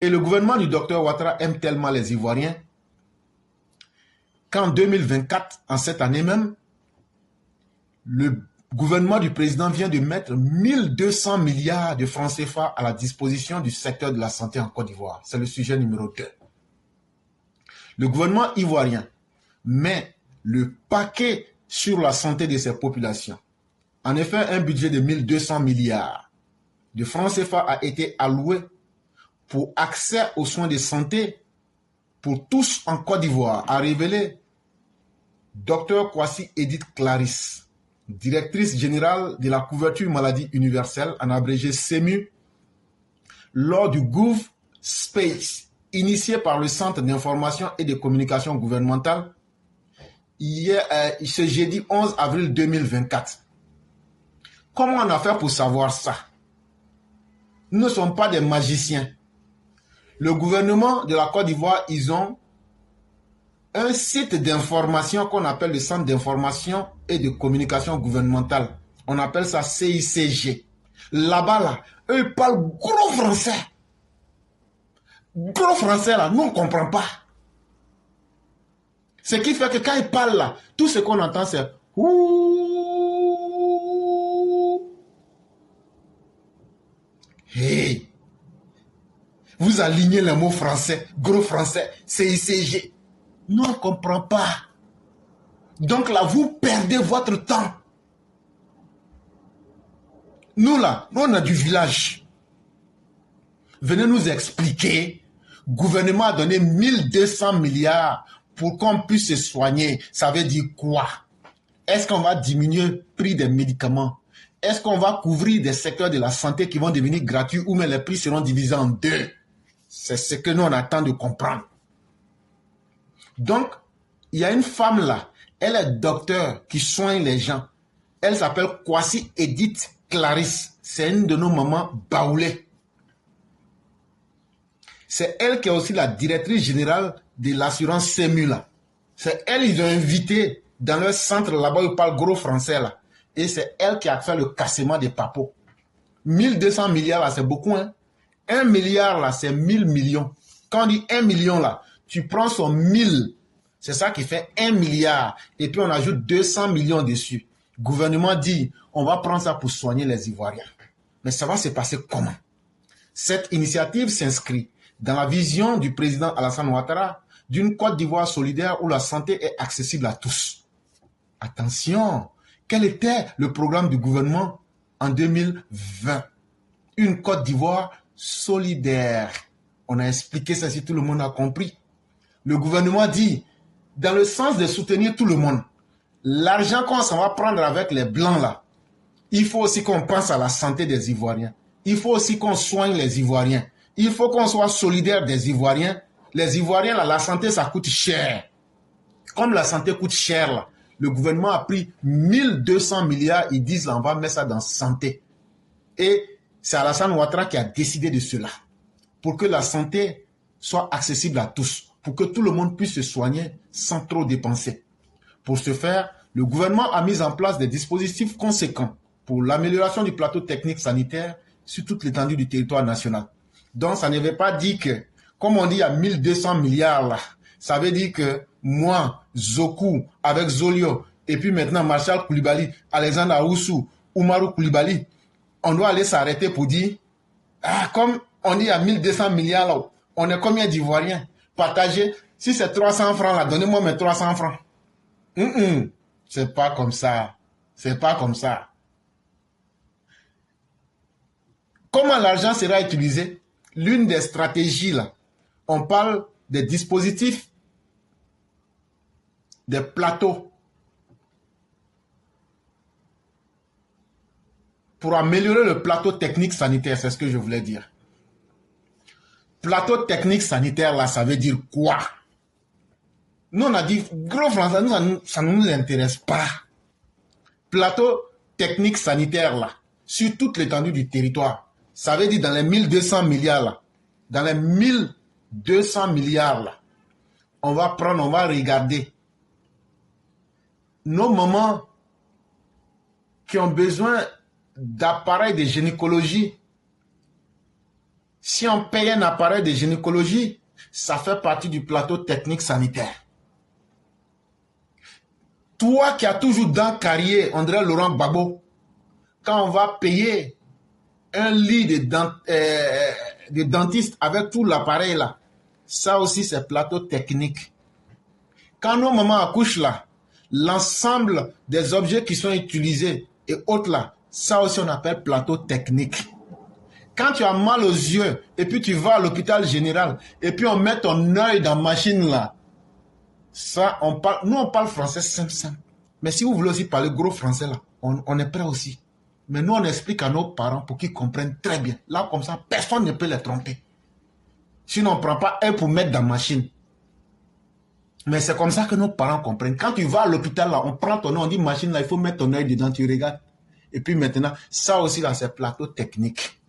Et le gouvernement du docteur Ouattara aime tellement les Ivoiriens qu'en 2024, en cette année même, le gouvernement du président vient de mettre 1200 milliards de francs CFA à la disposition du secteur de la santé en Côte d'Ivoire. C'est le sujet numéro 2. Le gouvernement ivoirien met le paquet sur la santé de ses populations. En effet, un budget de 1200 milliards de francs CFA a été alloué pour accès aux soins de santé pour tous en Côte d'Ivoire, a révélé Dr Kwasi Edith Clarisse, directrice générale de la couverture maladie universelle, en abrégé CEMU, lors du Gouv Space, initié par le Centre d'information et de communication gouvernementale, ce jeudi 11 avril 2024. Comment on a fait pour savoir ça? Nous ne sommes pas des magiciens. Le gouvernement de la Côte d'Ivoire, ils ont un site d'information qu'on appelle le Centre d'information et de communication gouvernementale. On appelle ça CICG. Là-bas, là, eux, ils parlent gros français. Gros français, là, nous, on ne comprend pas. Ce qui fait que quand ils parlent, là, tout ce qu'on entend, c'est ouh. Hey. Vous alignez les mots français, gros français, CICG. Nous, on ne comprend pas. Donc là, vous perdez votre temps. Nous, là, nous, on a du village. Venez nous expliquer. Le gouvernement a donné 1200 milliards pour qu'on puisse se soigner. Ça veut dire quoi? Est-ce qu'on va diminuer le prix des médicaments? Est-ce qu'on va couvrir des secteurs de la santé qui vont devenir gratuits ou mais les prix seront divisés en deux? C'est ce que nous, on attend de comprendre. Donc, il y a une femme là, elle est docteur qui soigne les gens. Elle s'appelle Kwasi Edith Clarisse. C'est une de nos mamans baoulées. C'est elle qui est aussi la directrice générale de l'assurance CEMU là. C'est elle, ils ont invité dans leur centre là-bas, ils parlent gros français là. Et c'est elle qui a fait le cassement des papos. 1200 milliards là, c'est beaucoup, hein. 1 milliard là, c'est 1000 millions. Quand on dit 1 million là, tu prends son 1000, c'est ça qui fait 1 milliard. Et puis on ajoute 200 millions dessus. Le gouvernement dit, on va prendre ça pour soigner les Ivoiriens. Mais ça va se passer comment? Cette initiative s'inscrit dans la vision du président Alassane Ouattara d'une Côte d'Ivoire solidaire où la santé est accessible à tous. Attention, quel était le programme du gouvernement en 2020? Une Côte d'Ivoire solidaire. On a expliqué ça si tout le monde a compris. Le gouvernement dit, dans le sens de soutenir tout le monde, l'argent qu'on s'en va prendre avec les blancs là, il faut aussi qu'on pense à la santé des Ivoiriens. Il faut aussi qu'on soigne les Ivoiriens. Il faut qu'on soit solidaire des Ivoiriens. Les Ivoiriens là, la santé ça coûte cher. Comme la santé coûte cher là, le gouvernement a pris 1200 milliards, ils disent là, on va mettre ça dans santé. Et c'est Alassane Ouattara qui a décidé de cela. Pour que la santé soit accessible à tous. Pour que tout le monde puisse se soigner sans trop dépenser. Pour ce faire, le gouvernement a mis en place des dispositifs conséquents pour l'amélioration du plateau technique sanitaire sur toute l'étendue du territoire national. Donc, ça ne veut pas dire que, comme on dit, il y a 1200 milliards là. Ça veut dire que moi, Zoku, avec Zolio, et puis maintenant Marshal Koulibaly, Alexandre Aoussou, Oumarou Koulibaly, on doit aller s'arrêter pour dire, ah, comme on dit il y a 1200 milliards là, on est combien d'Ivoiriens? Partagez, si c'est 300 francs là, donnez-moi mes 300 francs. C'est pas comme ça. C'est pas comme ça. Comment l'argent sera utilisé? L'une des stratégies là, on parle des dispositifs, des plateaux pour améliorer le plateau technique sanitaire, c'est ce que je voulais dire. Plateau technique sanitaire là, ça veut dire quoi? Nous on a dit, gros français, ça ne nous intéresse pas. Plateau technique sanitaire là, sur toute l'étendue du territoire, ça veut dire dans les 1200 milliards là, dans les 1200 milliards là, on va prendre, on va regarder nos mamans qui ont besoin d'appareils de gynécologie. Si on paye un appareil de gynécologie, ça fait partie du plateau technique sanitaire. Toi qui as toujours dents carriées, on dirait Laurent Gbagbo, quand on va payer un lit de dentiste avec tout l'appareil là, ça aussi c'est plateau technique. Quand nos mamans accouchent là, l'ensemble des objets qui sont utilisés et autres là, ça aussi on appelle plateau technique. Quand tu as mal aux yeux et puis tu vas à l'hôpital général et puis on met ton œil dans la machine là, ça on parle, nous on parle français simple. Mais si vous voulez aussi parler gros français là, on est prêt aussi. Mais nous on explique à nos parents pour qu'ils comprennent très bien. Là comme ça, personne ne peut les tromper. Sinon on ne prend pas un pour mettre dans la machine. Mais c'est comme ça que nos parents comprennent. Quand tu vas à l'hôpital là, on prend ton œil, on dit machine là, il faut mettre ton œil dedans, tu regardes. Et puis maintenant, ça aussi là, c'est plateau technique.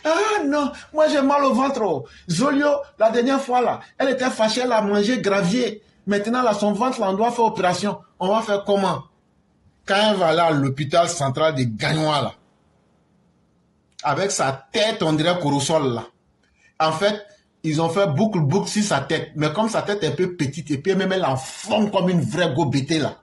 Ah non, moi j'ai mal au ventre. Oh. Zolio, la dernière fois là, elle était fâchée, elle a mangé gravier. Maintenant là, son ventre là, on doit faire opération. On va faire comment? Quand elle va aller à l'hôpital central de Gagnois là, avec sa tête, on dirait Corosol là. En fait, ils ont fait boucle sur sa tête. Mais comme sa tête est un peu petite et puis même elle en forme comme une vraie gobetée là.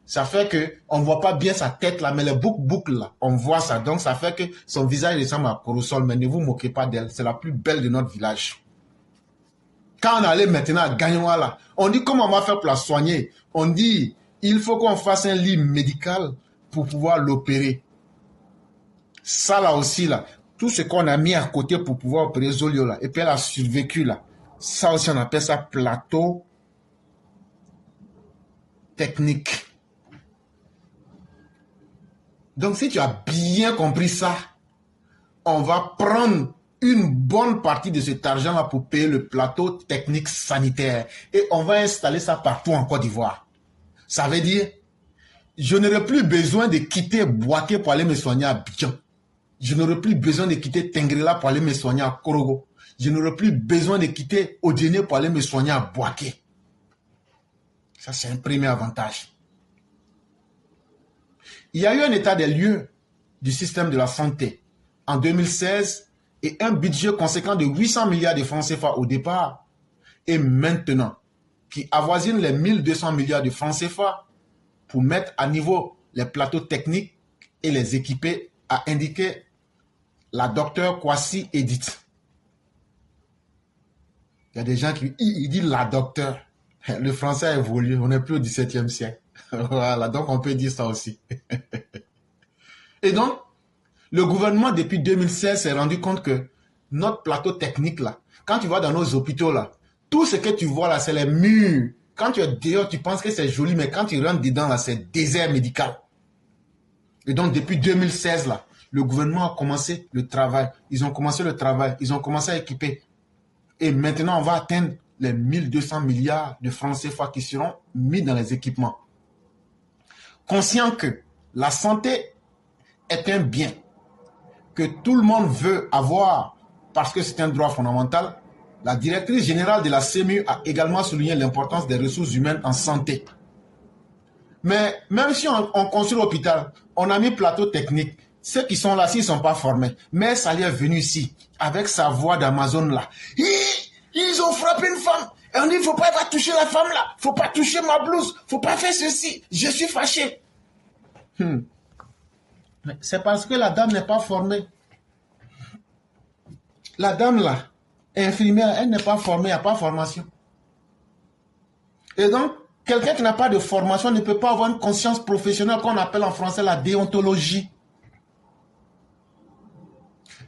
Ça fait qu'on ne voit pas bien sa tête là, mais les boucles là, on voit ça. Donc ça fait que son visage ressemble à Corosol, mais ne vous moquez pas d'elle. C'est la plus belle de notre village. Quand on allait maintenant à Gagnois là, on dit comment on va faire pour la soigner. On dit, il faut qu'on fasse un lit médical pour pouvoir l'opérer. Ça là aussi là, tout ce qu'on a mis à côté pour pouvoir opérer Zolio là, et puis elle a survécu là. Ça aussi on appelle ça plateau technique. Donc, si tu as bien compris ça, on va prendre une bonne partie de cet argent-là pour payer le plateau technique sanitaire. Et on va installer ça partout en Côte d'Ivoire. Ça veut dire, je n'aurai plus besoin de quitter Boaké pour aller me soigner à Abidjan. Je n'aurai plus besoin de quitter Tengrela pour aller me soigner à Korogo. Je n'aurai plus besoin de quitter Odiéné pour aller me soigner à Boaké. Ça, c'est un premier avantage. Il y a eu un état des lieux du système de la santé en 2016 et un budget conséquent de 800 milliards de francs CFA au départ et maintenant qui avoisine les 1200 milliards de francs CFA pour mettre à niveau les plateaux techniques et les équiper, a indiqué la docteure Kwasi Edith. Il y a des gens qui disent la docteure. Le français a évolué, on n'est plus au XVIIe siècle. Voilà, donc on peut dire ça aussi. Et donc, le gouvernement depuis 2016 s'est rendu compte que notre plateau technique là, quand tu vas dans nos hôpitaux là, tout ce que tu vois là, c'est les murs. Quand tu es dehors, tu penses que c'est joli, mais quand tu rentres dedans là, c'est désert médical. Et donc, depuis 2016 là, le gouvernement a commencé le travail. Ils ont commencé le travail, ils ont commencé à équiper. Et maintenant, on va atteindre les 1200 milliards de francs CFA qui seront mis dans les équipements. Conscient que la santé est un bien que tout le monde veut avoir parce que c'est un droit fondamental, la directrice générale de la CMU a également souligné l'importance des ressources humaines en santé. Mais même si on construit l'hôpital, on a mis plateau technique. Ceux qui sont là, s'ils ne sont pas formés, mais ça lui est venu ici, avec sa voix d'Amazon là. Ils ont frappé une femme. Et on dit, il ne faut pas toucher la femme là. Il ne faut pas toucher ma blouse. Il ne faut pas faire ceci. Je suis fâché. C'est parce que la dame n'est pas formée. La dame là, infirmière, elle n'est pas formée, il n'y a pas de formation. Et donc, quelqu'un qui n'a pas de formation ne peut pas avoir une conscience professionnelle qu'on appelle en français la déontologie.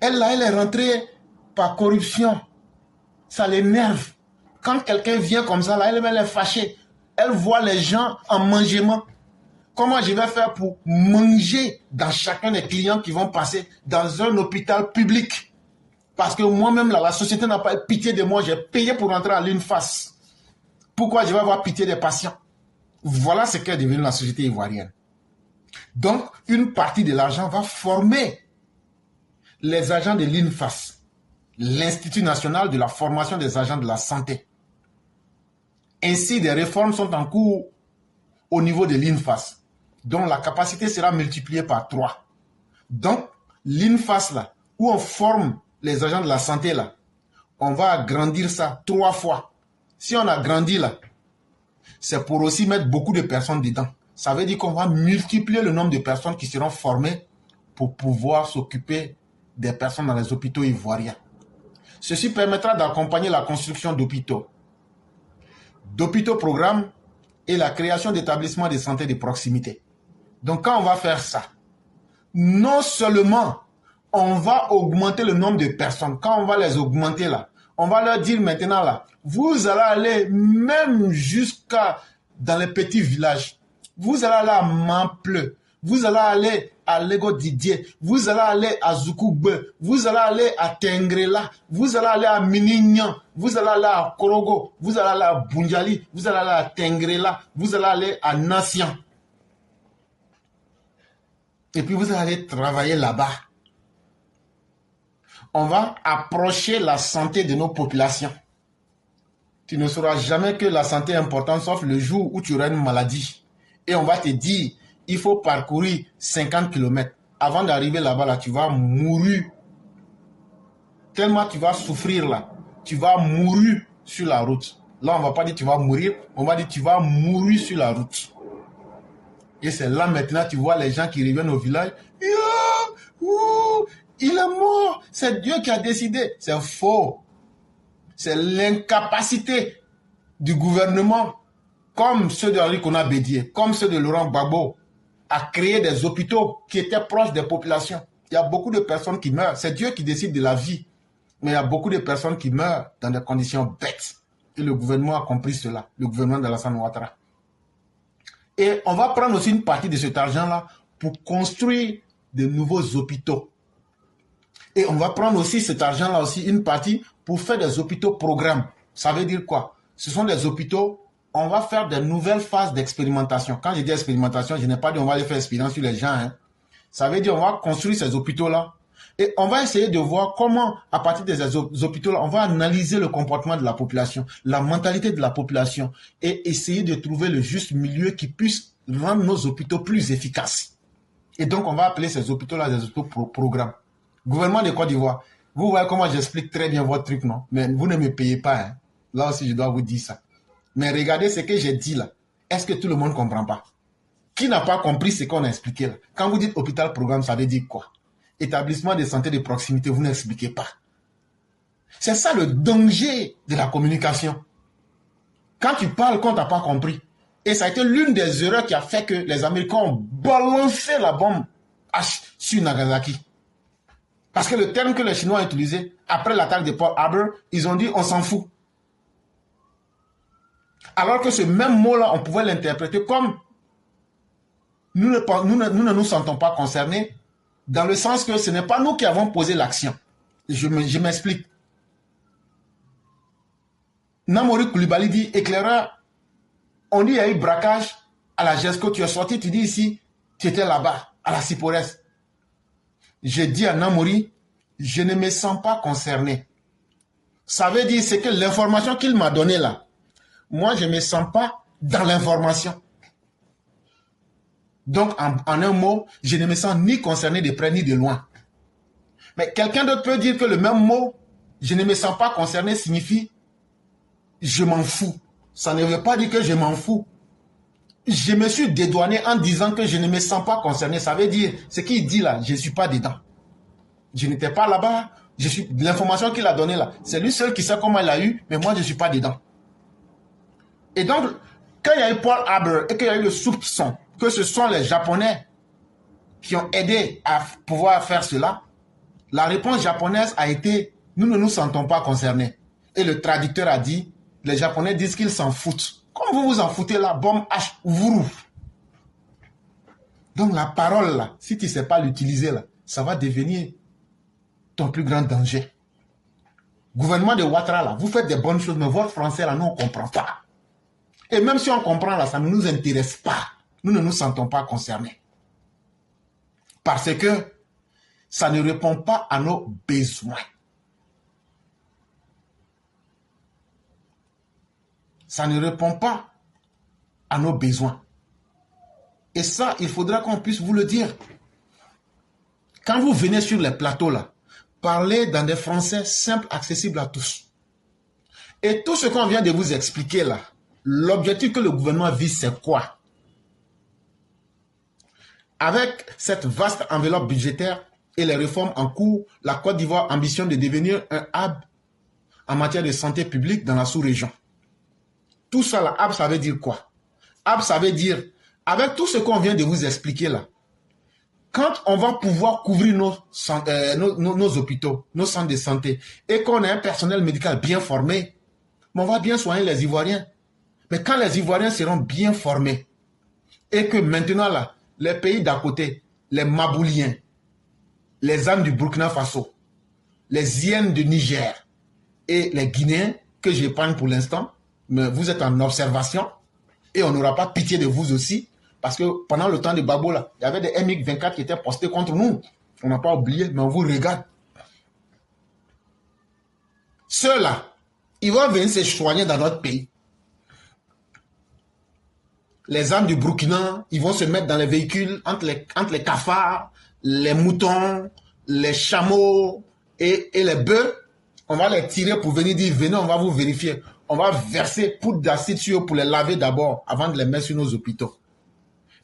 Elle là, elle est rentrée par corruption. Ça l'énerve. Quand quelqu'un vient comme ça, là, elle est fâchée. Elle voit les gens en mangement. Comment je vais faire pour manger dans chacun des clients qui vont passer dans un hôpital public? Parce que moi-même, là, la société n'a pas pitié de moi. J'ai payé pour rentrer à l'UNFAS. Pourquoi je vais avoir pitié des patients? Voilà ce qu'est devenu la société ivoirienne. Donc, une partie de l'argent va former les agents de l'UNFAS, l'Institut national de la formation des agents de la santé. Ainsi, des réformes sont en cours au niveau de l'INFAS, dont la capacité sera multipliée par 3. Donc, l'INFAS, là, où on forme les agents de la santé là, on va agrandir ça 3 fois. Si on agrandit là, c'est pour aussi mettre beaucoup de personnes dedans. Ça veut dire qu'on va multiplier le nombre de personnes qui seront formées pour pouvoir s'occuper des personnes dans les hôpitaux ivoiriens. Ceci permettra d'accompagner la construction d'hôpitaux programmes et la création d'établissements de santé de proximité. Donc quand on va faire ça, non seulement on va augmenter le nombre de personnes, quand on va les augmenter là, on va leur dire maintenant là, vous allez aller même jusqu'à dans les petits villages, vous allez aller à Mample, vous allez aller à Lego Didier, vous allez aller à Zoukoube, vous allez aller à Tengrela, vous allez aller à Minignan, vous allez aller à Korogo, vous allez aller à Bunjali, vous allez aller à Tengrela, vous allez aller à Nassian. Et puis vous allez travailler là-bas. On va approcher la santé de nos populations. Tu ne sauras jamais que la santé est importante sauf le jour où tu auras une maladie. Et on va te dire, il faut parcourir 50 km. Avant d'arriver là-bas, là, tu vas mourir. Tellement tu vas souffrir là. Tu vas mourir sur la route. Là, on ne va pas dire tu vas mourir. On va dire tu vas mourir sur la route. Et c'est là maintenant, tu vois les gens qui reviennent au village. Il est mort. C'est Dieu qui a décidé. C'est faux. C'est l'incapacité du gouvernement, comme ceux de Henri Konan Bédié, comme ceux de Laurent Gbagbo, à créer des hôpitaux qui étaient proches des populations. Il y a beaucoup de personnes qui meurent. C'est Dieu qui décide de la vie. Mais il y a beaucoup de personnes qui meurent dans des conditions bêtes. Et le gouvernement a compris cela. Le gouvernement d'Alassane Ouattara. Et on va prendre aussi une partie de cet argent-là pour construire de nouveaux hôpitaux. Et on va prendre aussi cet argent-là aussi, une partie, pour faire des hôpitaux programmes. Ça veut dire quoi? Ce sont des hôpitaux, on va faire de nouvelles phases d'expérimentation. Quand je dis expérimentation, je n'ai pas dit on va aller faire expérience sur les gens. Hein. Ça veut dire on va construire ces hôpitaux-là. Et on va essayer de voir comment, à partir de ces hôpitaux-là, on va analyser le comportement de la population, la mentalité de la population, et essayer de trouver le juste milieu qui puisse rendre nos hôpitaux plus efficaces. Et donc, on va appeler ces hôpitaux-là des hôpitaux programmes. Gouvernement de Côte d'Ivoire, vous voyez comment j'explique très bien votre truc, non? Mais vous ne me payez pas. Hein? Là aussi, je dois vous dire ça. Mais regardez ce que j'ai dit là. Est-ce que tout le monde ne comprend pas? Qui n'a pas compris ce qu'on a expliqué là? Quand vous dites hôpital programme, ça veut dire quoi? Établissement de santé de proximité, vous n'expliquez pas. C'est ça le danger de la communication. Quand tu parles qu'on t'a pas compris. Et ça a été l'une des erreurs qui a fait que les Américains ont balancé la bombe H sur Nagasaki. Parce que le terme que les Chinois ont utilisé après l'attaque de Pearl Harbor, ils ont dit on s'en fout. Alors que ce même mot-là, on pouvait l'interpréter comme nous ne nous sentons pas concernés, dans le sens que ce n'est pas nous qui avons posé l'action. Je m'explique. Namori Koulibaly dit, éclaireur, on dit il y a eu braquage à la GESCO, tu es sorti, tu dis ici, tu étais là-bas, à la Cipores. J'ai dit à Namori, je ne me sens pas concerné. Ça veut dire, c'est que l'information qu'il m'a donnée là, moi je ne me sens pas dans l'information. Donc, en un mot, je ne me sens ni concerné de près ni de loin. Mais quelqu'un d'autre peut dire que le même mot, je ne me sens pas concerné, signifie je m'en fous. Ça ne veut pas dire que je m'en fous. Je me suis dédouané en disant que je ne me sens pas concerné. Ça veut dire, ce qu'il dit là, je ne suis pas dedans. Je n'étais pas là-bas. L'information qu'il a donnée là, c'est lui seul qui sait comment il a eu, mais moi je ne suis pas dedans. Et donc, quand il y a eu Pearl Harbor et qu'il y a eu le soupçon que ce sont les Japonais qui ont aidé à pouvoir faire cela, la réponse japonaise a été « nous ne nous sentons pas concernés ». Et le traducteur a dit « les Japonais disent qu'ils s'en foutent ». Comme vous vous en foutez là, bombe H, vourou. Donc la parole là, si tu ne sais pas l'utiliser là, ça va devenir ton plus grand danger. Gouvernement de Ouattara là, vous faites des bonnes choses, mais votre français là, nous on ne comprend pas. Et même si on comprend là, ça ne nous intéresse pas. Nous ne nous sentons pas concernés. Parce que ça ne répond pas à nos besoins. Ça ne répond pas à nos besoins. Et ça, il faudra qu'on puisse vous le dire. Quand vous venez sur les plateaux là, Parlez dans des français simples, accessibles à tous. Et tout ce qu'on vient de vous expliquer là, l'objectif que le gouvernement vise, c'est quoi? Avec cette vaste enveloppe budgétaire et les réformes en cours, la Côte d'Ivoire ambitionne de devenir un hub en matière de santé publique dans la sous-région. Tout ça là, hub, ça veut dire quoi? Hub, ça veut dire, avec tout ce qu'on vient de vous expliquer là, quand on va pouvoir couvrir nos hôpitaux, nos centres de santé, et qu'on a un personnel médical bien formé, on va bien soigner les Ivoiriens. Mais quand les Ivoiriens seront bien formés, et que maintenant là, les pays d'à côté, les Mabouliens, les âmes du Burkina Faso, les hyènes du Niger et les Guinéens, que j'épargne pour l'instant, mais vous êtes en observation, et on n'aura pas pitié de vous aussi, parce que pendant le temps de Babo, là, il y avait des MiG-24 qui étaient postés contre nous. On n'a pas oublié, mais on vous regarde. Ceux-là, ils vont venir se soigner dans notre pays. Les âmes du Burkina, ils vont se mettre dans les véhicules entre les cafards, les moutons, les chameaux et les bœufs. On va les tirer pour venir dire, venez, on va vous vérifier. On va verser poudre d'acide sur eux pour les laver d'abord, avant de les mettre sur nos hôpitaux.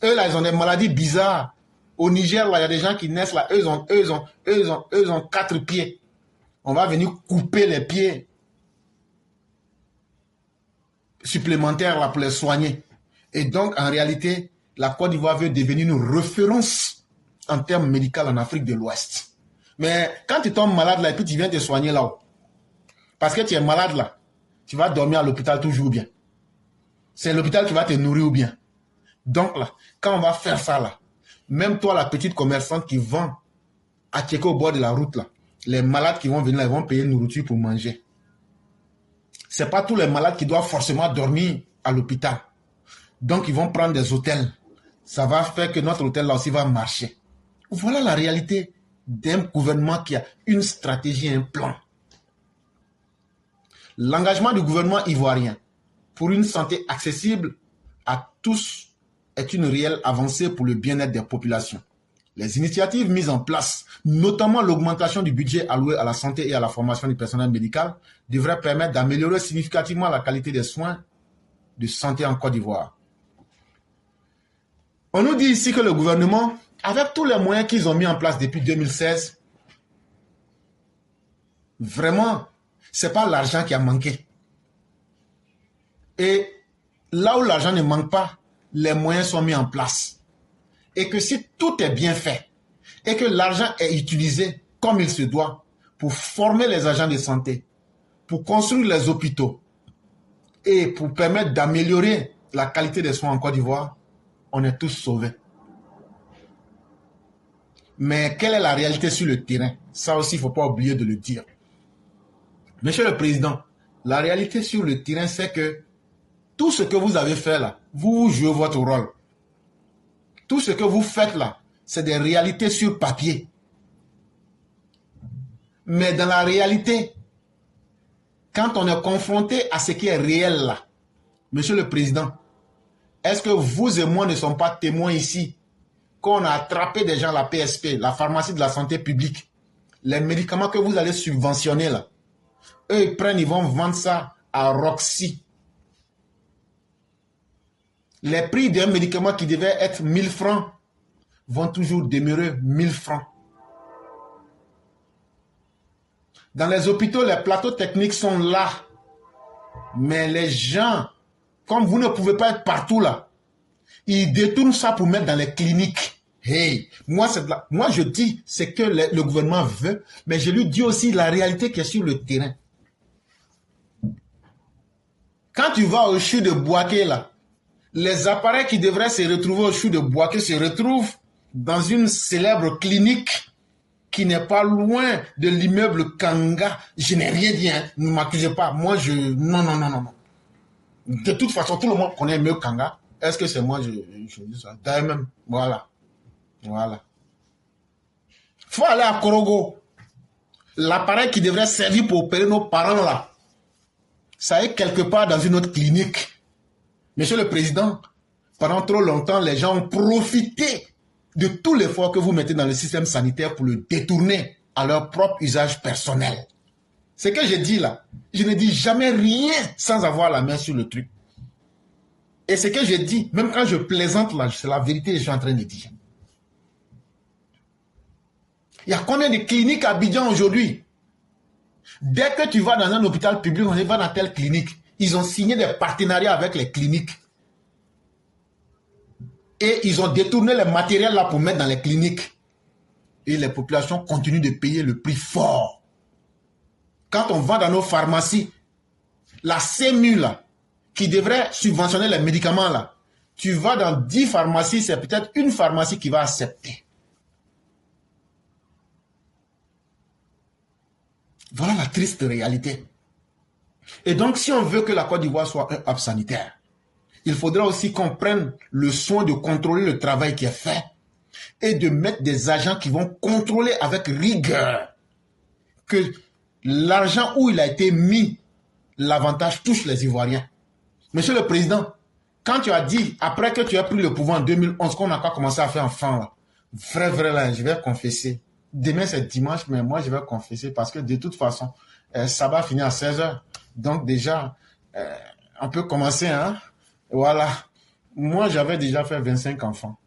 Eux, là, ils ont des maladies bizarres. Au Niger, là, il y a des gens qui naissent là. Eux ont 4 pieds. On va venir couper les pieds supplémentaires là pour les soigner. Et donc, en réalité, la Côte d'Ivoire veut devenir une référence en termes médicaux en Afrique de l'Ouest. Mais quand tu tombes malade là et puis tu viens te soigner là-haut, parce que tu es malade là, tu vas dormir à l'hôpital toujours bien. C'est l'hôpital qui va te nourrir ou bien. Donc là, quand on va faire ça là, même toi la petite commerçante qui vend à checker au bord de la route là, les malades qui vont venir là, ils vont payer une nourriture pour manger. C'est pas tous les malades qui doivent forcément dormir à l'hôpital. Donc ils vont prendre des hôtels. Ça va faire que notre hôtel là aussi va marcher. Voilà la réalité d'un gouvernement qui a une stratégie et un plan. L'engagement du gouvernement ivoirien pour une santé accessible à tous est une réelle avancée pour le bien-être des populations. Les initiatives mises en place, notamment l'augmentation du budget alloué à la santé et à la formation du personnel médical, devraient permettre d'améliorer significativement la qualité des soins de santé en Côte d'Ivoire. On nous dit ici que le gouvernement, avec tous les moyens qu'ils ont mis en place depuis 2016, vraiment, ce n'est pas l'argent qui a manqué. Et là où l'argent ne manque pas, les moyens sont mis en place. Et que si tout est bien fait, et que l'argent est utilisé comme il se doit, pour former les agents de santé, pour construire les hôpitaux, et pour permettre d'améliorer la qualité des soins en Côte d'Ivoire, on est tous sauvés. Mais quelle est la réalité sur le terrain? Ça aussi, il ne faut pas oublier de le dire. Monsieur le Président, la réalité sur le terrain, c'est que tout ce que vous avez fait là, vous jouez votre rôle. Tout ce que vous faites là, c'est des réalités sur papier. Mais dans la réalité, quand on est confronté à ce qui est réel là, Monsieur le Président, est-ce que vous et moi ne sommes pas témoins ici qu'on a attrapé des gens à la PSP, la pharmacie de la santé publique, les médicaments que vous allez subventionner là, eux ils prennent, ils vont vendre ça à Roxy. Les prix d'un médicament qui devait être 1000 francs vont toujours demeurer 1000 francs. Dans les hôpitaux, les plateaux techniques sont là. Mais les gens, comme vous ne pouvez pas être partout là, ils détournent ça pour mettre dans les cliniques. Hey, moi je dis ce que le gouvernement veut, mais je lui dis aussi la réalité qui est sur le terrain. Quand tu vas au CHU de Bouaké là, les appareils qui devraient se retrouver au CHU de Bouaké se retrouvent dans une célèbre clinique qui n'est pas loin de l'immeuble Kanga. Je n'ai rien dit, hein. Ne m'accusez pas. Moi, non. De toute façon, tout le monde connaît l'immeuble Kanga. Est-ce que c'est moi, je dis ça? D'ailleurs même, voilà. Faut aller à Korogo. L'appareil qui devrait servir pour opérer nos parents là, ça est quelque part dans une autre clinique. Monsieur le Président, pendant trop longtemps, les gens ont profité de tout l'effort que vous mettez dans le système sanitaire pour le détourner à leur propre usage personnel. Ce que je dis là, je ne dis jamais rien sans avoir la main sur le truc. Et ce que je dis, même quand je plaisante là, c'est la vérité que je suis en train de dire. Il y a combien de cliniques à Abidjan aujourd'hui? Dès que tu vas dans un hôpital public, on va dans telle clinique. Ils ont signé des partenariats avec les cliniques. Et ils ont détourné le matériel là pour mettre dans les cliniques. Et les populations continuent de payer le prix fort. Quand on va dans nos pharmacies, la CEMU là, qui devrait subventionner les médicaments là, tu vas dans 10 pharmacies, c'est peut-être une pharmacie qui va accepter. Voilà la triste réalité. Et donc, si on veut que la Côte d'Ivoire soit un hub sanitaire, il faudra aussi qu'on prenne le soin de contrôler le travail qui est fait et de mettre des agents qui vont contrôler avec rigueur que l'argent où il a été mis, l'avantage touche les Ivoiriens. Monsieur le Président, quand tu as dit, après que tu as pris le pouvoir en 2011, qu'on n'a pas commencé à faire enfant, là, vrai, là, je vais confesser. Demain, c'est dimanche, mais moi, je vais confesser parce que de toute façon, ça va finir à 16h. Donc, déjà, on peut commencer, hein. Voilà. Moi, j'avais déjà fait 25 enfants.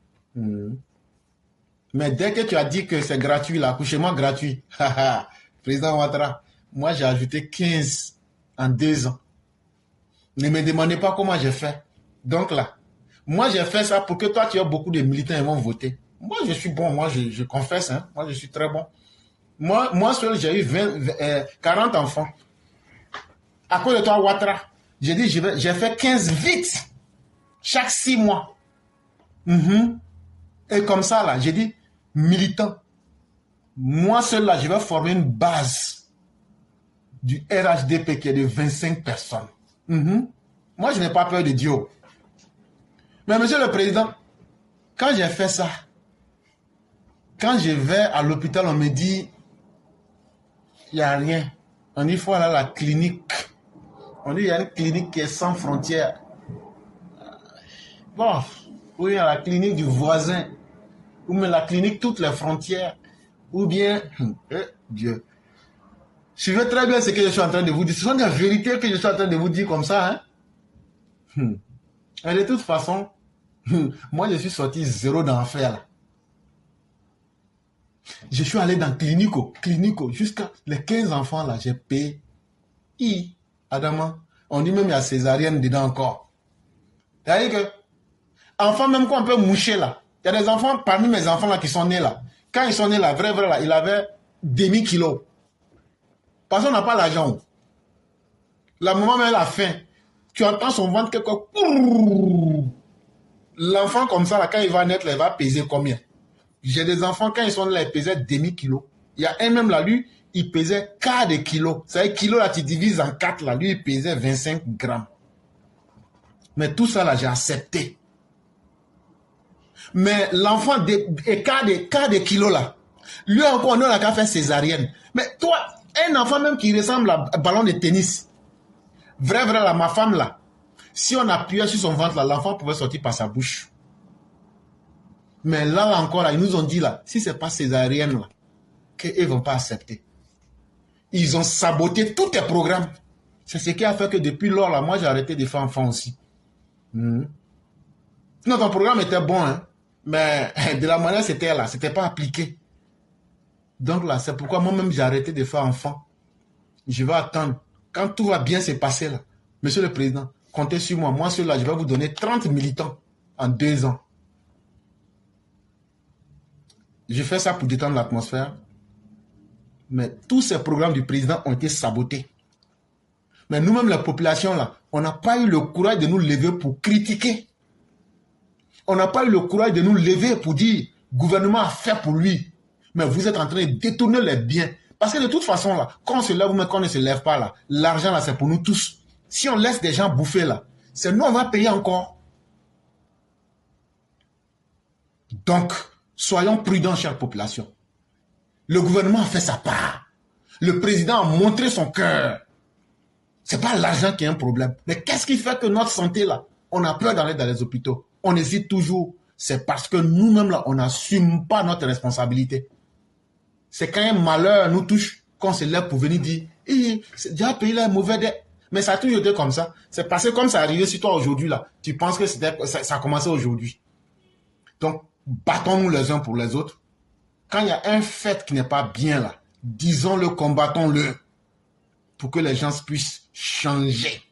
Mais dès que tu as dit que c'est gratuit, l'accouchement gratuit, Président Ouattara, moi, j'ai ajouté 15 en 2 ans. Ne me demandez pas comment j'ai fait. Donc là, moi, j'ai fait ça pour que toi, tu aies beaucoup de militants qui vont voter. Moi, je suis bon. Moi, je confesse. Hein. Moi, je suis très bon. Moi seul, j'ai eu 40 enfants. À cause de toi, Ouattara, j'ai dit, j'ai fait 15 vite. Chaque 6 mois. Et comme ça, là, j'ai dit, militant. Moi seul, là, je vais former une base du RHDP qui est de 25 personnes. Moi, je n'ai pas peur de Dieu. Mais monsieur le Président, quand j'ai fait ça, quand je vais à l'hôpital, on me dit, il n'y a rien. On dit, il faut aller à la clinique. On dit, il y a une clinique qui est sans frontières. Bon, oui, à la clinique du voisin. Ou même la clinique, toutes les frontières. Ou bien, Dieu. Je veux très bien ce que je suis en train de vous dire. Ce sont des vérités que je suis en train de vous dire comme ça. Hein? Et de toute façon, moi, je suis sorti zéro d'enfer là. Je suis allé dans clinico, jusqu'à les 15 enfants là, j'ai payé. Adama, on dit même il y a césarienne dedans encore. C'est-à-dire que, enfants même qu'on peut moucher là, il y a des enfants parmi mes enfants là qui sont nés là. Quand ils sont nés là, vrai là, il avait demi-kilo. Parce qu'on n'a pas l'argent. La maman elle a faim. Tu entends son ventre quelque chose. L'enfant comme ça là, quand il va naître, là, il va peser combien? J'ai des enfants, quand ils sont là, ils pesaient demi-kilo. Il y a un même là, lui, il pesait quart de kilo. Ça veut dire kilo là, tu divises en 4 là, lui, il pesait 25 grammes. Mais tout ça là, j'ai accepté. Mais l'enfant, quart de kilo là, lui encore, on n'a qu'à faire césarienne. Mais toi, un enfant même qui ressemble à un ballon de tennis, vrai là, ma femme là, si on appuyait sur son ventre là, l'enfant pouvait sortir par sa bouche. Mais là encore, là, ils nous ont dit là, si ce n'est pas césarienne là, qu'ils ne vont pas accepter. Ils ont saboté tous tes programmes. C'est ce qui a fait que depuis lors là, moi j'ai arrêté de faire enfant aussi. Non, ton programme était bon, hein, mais de la manière c'était là, c'était pas appliqué. Donc là, c'est pourquoi moi-même j'ai arrêté de faire enfant. Je vais attendre. Quand tout va bien se passer là, Monsieur le Président, comptez sur moi. Moi, celui-là, je vais vous donner 30 militants en 2 ans. Je fais ça pour détendre l'atmosphère. Mais tous ces programmes du président ont été sabotés. Mais nous-mêmes, la population, là, on n'a pas eu le courage de nous lever pour critiquer. On n'a pas eu le courage de nous lever pour dire, le gouvernement a fait pour lui. Mais vous êtes en train de détourner les biens. Parce que de toute façon, là, quand on se lève ou quand on ne se lève pas, là, l'argent, là, c'est pour nous tous. Si on laisse des gens bouffer, là, c'est nous, on va payer encore. Donc, soyons prudents, chère population. Le gouvernement a fait sa part. Le président a montré son cœur. Ce n'est pas l'argent qui est un problème. Mais qu'est-ce qui fait que notre santé, là, on a peur d'aller dans les hôpitaux? On hésite toujours. C'est parce que nous-mêmes, là, on n'assume pas notre responsabilité. C'est quand un malheur nous touche qu'on se lève pour venir dire déjà le pays là est mauvais. Mais ça a toujours été comme ça. C'est passé comme ça arrivé sur toi aujourd'hui là. Tu penses que ça a commencé aujourd'hui. Donc, battons-nous les uns pour les autres. Quand il y a un fait qui n'est pas bien là, disons-le, combattons-le pour que les gens puissent changer.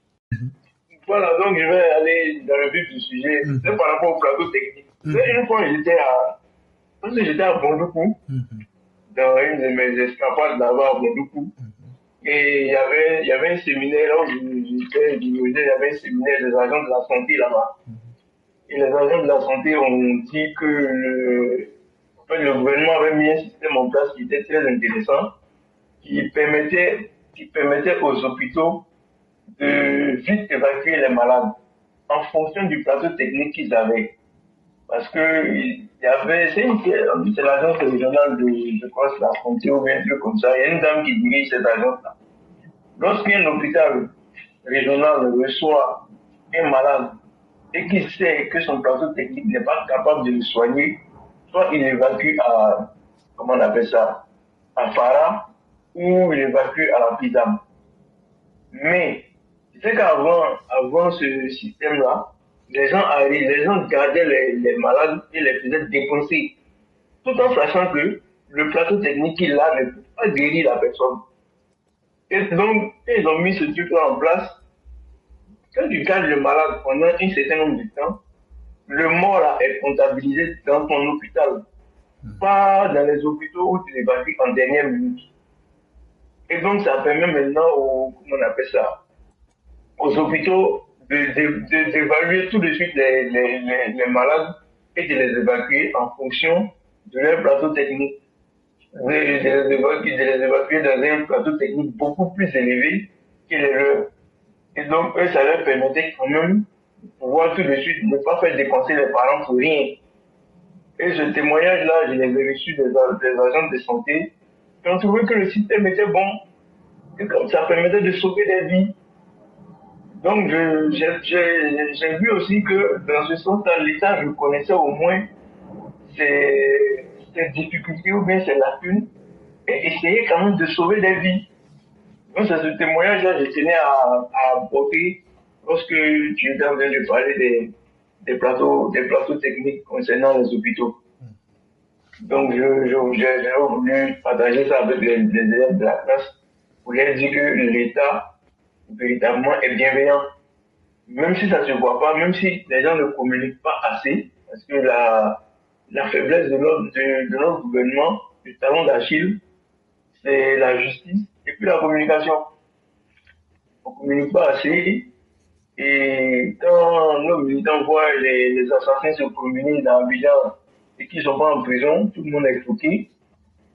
Voilà, donc je vais aller dans le vif du sujet. C'est par rapport au plateau technique. Une fois, j'étais à Bondoukou, dans une de mes escapades là-bas à Bondoukou. Et il y avait un séminaire, là où j'étais dirigé, il y avait un séminaire des agents de la santé là-bas. Et les agents de la santé ont dit que le gouvernement avait mis un système en place qui était très intéressant, qui permettait aux hôpitaux de vite évacuer les malades en fonction du plateau technique qu'ils avaient. Parce que c'est l'agence régionale de la santé ou bien un truc comme ça. Il y a une dame qui dirige cette agence-là. Lorsqu'un hôpital régional reçoit un malade et qu'il sait que son plateau technique n'est pas capable de le soigner, soit il évacue à, comment on appelle ça, à Farah, ou il évacue à la Pidam. Mais, c'est qu'avant ce système-là, les gens gardaient les malades et les faisaient dépenser, tout en sachant que le plateau technique qu'il a ne peut pas guérir la personne. Et donc, ils ont mis ce truc-là en place. Quand tu gardes le malade pendant un certain nombre de temps, le mort là est comptabilisé dans ton hôpital, pas dans les hôpitaux où tu l'évacues en dernière minute. Et donc, ça permet maintenant aux hôpitaux d'évaluer tout de suite les malades et de les évacuer en fonction de leur plateau technique. De les évacuer dans un plateau technique beaucoup plus élevé que les leurs. Et donc, eux, ça leur permettait quand même de pouvoir tout de suite ne pas faire dépenser les parents pour rien. Et ce témoignage-là, je l'ai reçu des agents de santé qui ont trouvé que le système était bon et comme ça permettait de sauver des vies. Donc, j'ai vu aussi que dans ce sens-là, l'État reconnaissait au moins ses difficultés ou bien ses lacunes et essayait quand même de sauver des vies. Donc, c'est ce témoignage-là que je tenais à apporter lorsque tu étais en train de parler des plateaux techniques concernant les hôpitaux. Donc, j'ai voulu partager ça avec les élèves de la classe pour leur dire que l'État, véritablement, est bienveillant. Même si ça ne se voit pas, même si les gens ne communiquent pas assez, parce que la faiblesse de notre gouvernement, le talon d'Achille, c'est la justice et puis la communication. On ne communique pas assez. Et quand nos militants voient les assassins se promener dans Abidjan et qu'ils ne sont pas en prison, tout le monde est choqué.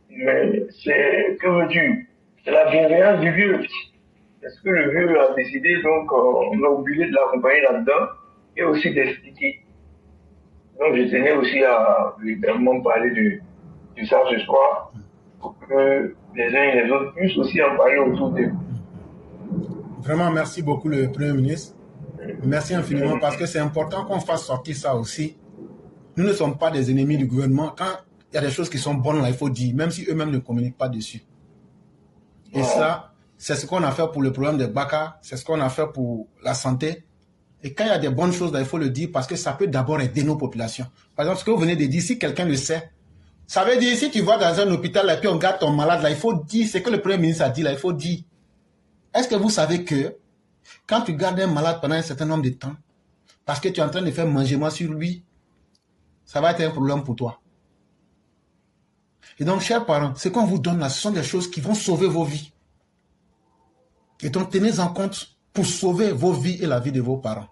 Mais que veux-tu? C'est la bienveillance du vieux. Est-ce que le vieux a décidé, donc on a obligé de l'accompagner là-dedans et aussi d'expliquer. Donc je tenais aussi à évidemment parler de ça ce soir pour que les uns et les autres puissent aussi en parler autour d'eux. Vraiment, merci beaucoup le Premier ministre. Merci infiniment parce que c'est important qu'on fasse sortir ça aussi. Nous ne sommes pas des ennemis du gouvernement. Quand il y a des choses qui sont bonnes là, il faut dire, même si eux-mêmes ne communiquent pas dessus. Et ça, c'est ce qu'on a fait pour le problème de Baka, c'est ce qu'on a fait pour la santé. Et quand il y a des bonnes choses là, il faut le dire parce que ça peut d'abord aider nos populations. Par exemple, ce que vous venez de dire, si quelqu'un le sait, ça veut dire, si tu vas dans un hôpital et puis on garde ton malade là, il faut dire, c'est que le Premier ministre a dit là, il faut dire. Est-ce que vous savez que quand tu gardes un malade pendant un certain nombre de temps, parce que tu es en train de faire mangement sur lui, ça va être un problème pour toi. Et donc, chers parents, ce qu'on vous donne là, ce sont des choses qui vont sauver vos vies. Et donc, tenez en compte pour sauver vos vies et la vie de vos parents.